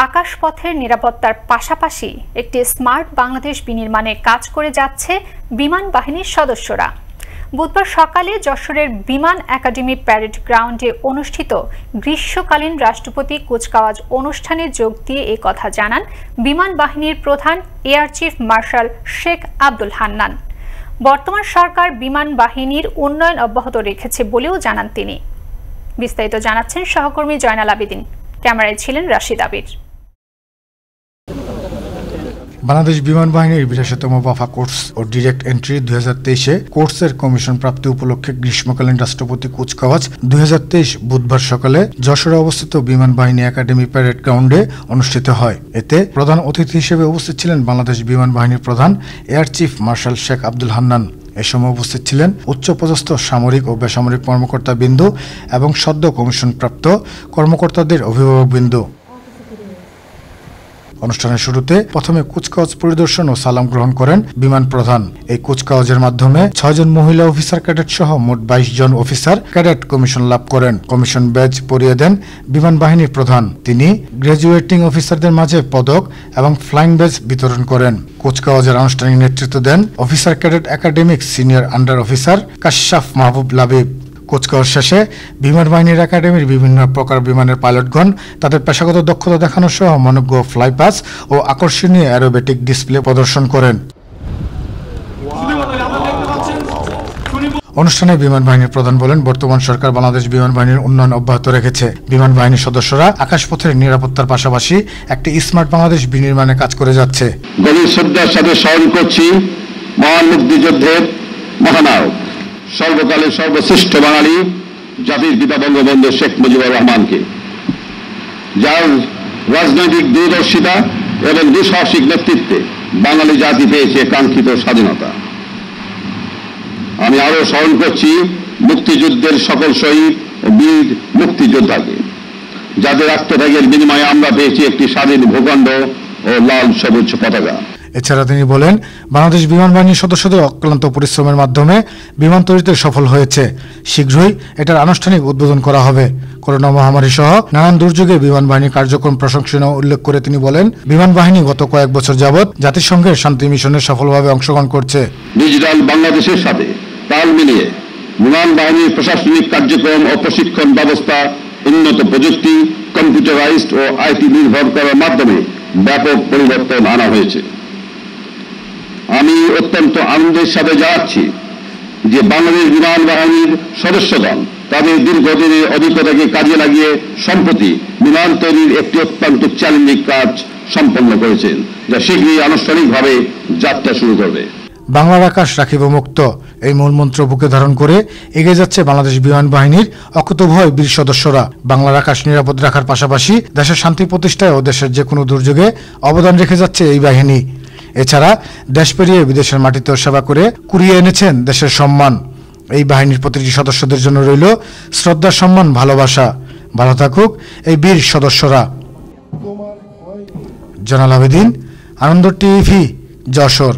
আকাশপথের নিরাপত্তার পাশাপাশি একটি স্মার্ট বাংলাদেশ বিনির্মাণে কাজ করে যাচ্ছে বিমান বাহিনীর সদস্যরা। বুধবার সকালে যশোরের বিমান একাডেমি প্যারেড গ্রাউন্ডে অনুষ্ঠিত গ্রীষ্মকালীন রাষ্ট্রপতি কুচকাওয়াজ অনুষ্ঠানে যোগ দিয়ে এই কথা জানান বিমান বাহিনীর প্রধান air chief marshal Sheikh Abdul Hannan. বর্তমান সরকার বিমান বাহিনীর উন্নয়ন অব্যাহত রেখেছে বলেও জানান তিনি। বিস্তারিত জানাচ্ছেন সহকর্মী জয়নাল আবেদিন। ক্যামেরায় ছিলেন রাশিদ আবির। বাংলাদেশ বিমান বাহিনীর ৮২তম বাফা কোর্স ও ডিরেক্ট এন্ট্রি ২০২৩-এ কোর্সের কমিশন প্রাপ্তি উপলক্ষে গ্রীষ্মকালীন রাষ্ট্রপতি কুচকাওয়াজ ২০২৩ বুধবার সকালে যশোরে অবস্থিত বিমান বাহিনী একাডেমি প্যারেড গ্রাউন্ডে অনুষ্ঠিত হয়। এতে প্রধান অতিথি হিসেবে উপস্থিত ছিলেন বাংলাদেশ বিমান বাহিনীর প্রধান air chief marshal Sheikh Abdul Hannan. এ সময় উপস্থিত ছিলেন উচ্চপদস্থ সামরিক ও বেসামরিক কর্মকর্তাবৃন্দ এবং সদ্য কমিশনপ্রাপ্ত কর্মকর্তাদের অভিভাবকবৃন্দ। অনুষ্ঠানের শুরুতে প্রথমে কুচকাওয়াজ পরিদর্শন ও সালাম গ্রহণ করেন বিমান প্রধান। এই কুচকাওয়াজের মাধ্যমে ৬ জন মহিলা অফিসার ক্যাডেট সহ মোট ২২ জন অফিসার ক্যাডেট কমিশন লাভ করেন। কমিশন ব্যাজ পরিয়ে দেন বিমান বাহিনীর প্রধান। তিনি গ্র্যাজুয়েটিং অফিসারদের মাঝে পদক এবং ফ্লাইং ব্যাজ বিতরণ করেন। কুচকাওয়াজের আনুষ্ঠানিক নেতৃত্ব দেন officer cadet academic senior under officer Kashaf Mahbub Labib. কুচকাওয়াজ শেষে বিমান বাহিনীর একাডেমির বিভিন্ন প্রকার বিমানের পাইলটগণ তাদের পেশাগত দক্ষতা দেখানো সহ মনোজ্ঞ ফ্লাইপাস ও আকর্ষণীয় অ্যারোবেটিক ডিসপ্লে প্রদর্শন করেন। অনুষ্ঠানে বিমান বাহিনীর প্রধান বলেন, বর্তমান সরকার বাংলাদেশ বিমান বাহিনীর উন্নয়ন অব্যাহত রেখেছে। বিমান বাহিনীর সদস্যরা আকাশপথের নিরাপত্তার পাশাপাশি একটি স্মার্ট বাংলাদেশ বিনির্মাণে কাজ করে যাচ্ছে। গভীর শ্রদ্ধার সাথে স্মরণ করছি মহান মুক্তিযুদ্ধের মহানায়ক, সর্বকালের সর্বশ্রেষ্ঠ বাঙালি জাতির পিতা বঙ্গবন্ধু শেখ মুজিবুর রহমানকে, যার রাজনৈতিক দূরদর্শিতা এবং দুঃসাহসিক নেতৃত্বে বাঙালি জাতি পেয়েছে কাঙ্ক্ষিত স্বাধীনতা। আমি আরো স্মরণ করছি মুক্তিযুদ্ধের সকল শহীদ ও বীর মুক্তিযোদ্ধাকে, যাদের আত্মত্যাগের বিনিময়ে আমরা পেয়েছি একটি স্বাধীন ভূখণ্ড ও লাল সবুজ পতাকা। এছাড়া তিনি বলেন, বাংলাদেশ বিমান বাহিনীর সদস্যদের অক্লান্ত পরিশ্রমের মাধ্যমে বিমান তৈরিতে সফল হয়েছে। শীঘ্রই এটার আনুষ্ঠানিক উদ্বোধন করা হবে। করোনা মহামারী সহ নানান দুর্যোগে বিমান বাহিনীর কার্যক্রম প্রশংসনীয় উল্লেখ করে তিনি বলেন, বিমান বাহিনী গত কয়েক বছর যাবৎ জাতিসংঘের শান্তি মিশনে সফলভাবে অংশগ্রহণ করছে। ডিজিটাল বাংলাদেশের সাথে তাল মিলিয়ে বিমান বাহিনীর প্রশাসনিক কার্যক্রম ও প্রশিক্ষণ ব্যবস্থা উন্নত প্রযুক্তি, কম্পিউটারাইজড ও আইটি নির্ভর করার মাধ্যমে ব্যাপক পরিবর্তন আনা হয়েছে। আমি অত্যন্ত আনন্দের সাথে জানাচ্ছি যে বাংলাদেশ বিমান বাহিনীর সদস্যগণ তাদের দীর্ঘদিনের অভিজ্ঞতাকে কাজে লাগিয়ে সম্প্রতি বিমান তৈরির একটি অত্যন্ত চ্যালেঞ্জিং কাজ সম্পন্ন করেছেন, যা শীঘ্রই আনুষ্ঠানিকভাবে যাত্রা শুরু করবে। বাংলার আকাশ রাখিব মুক্ত, এই মূলমন্ত্র বুকে ধারণ করে এগিয়ে যাচ্ছে বাংলাদেশ বিমান বাহিনীর অকুতোভয় বীর সদস্যরা। বাংলার আকাশ নিরাপদ রাখার পাশাপাশি দেশের শান্তি প্রতিষ্ঠায় ও দেশের যে কোনো দুর্যোগে অবদান রেখে যাচ্ছে এই বাহিনী। এছাড়া দেশ পেরিয়ে বিদেশের মাটিতেও সেবা করে কুড়িয়ে এনেছেন দেশের সম্মান। এই বাহিনীর প্রতিটি সদস্যদের জন্য রইল শ্রদ্ধা, সম্মান, ভালোবাসা। ভালো থাকুক এই বীর সদস্যরা। জয়নাল আবেদিন, আনন্দ টিভি, যশোর।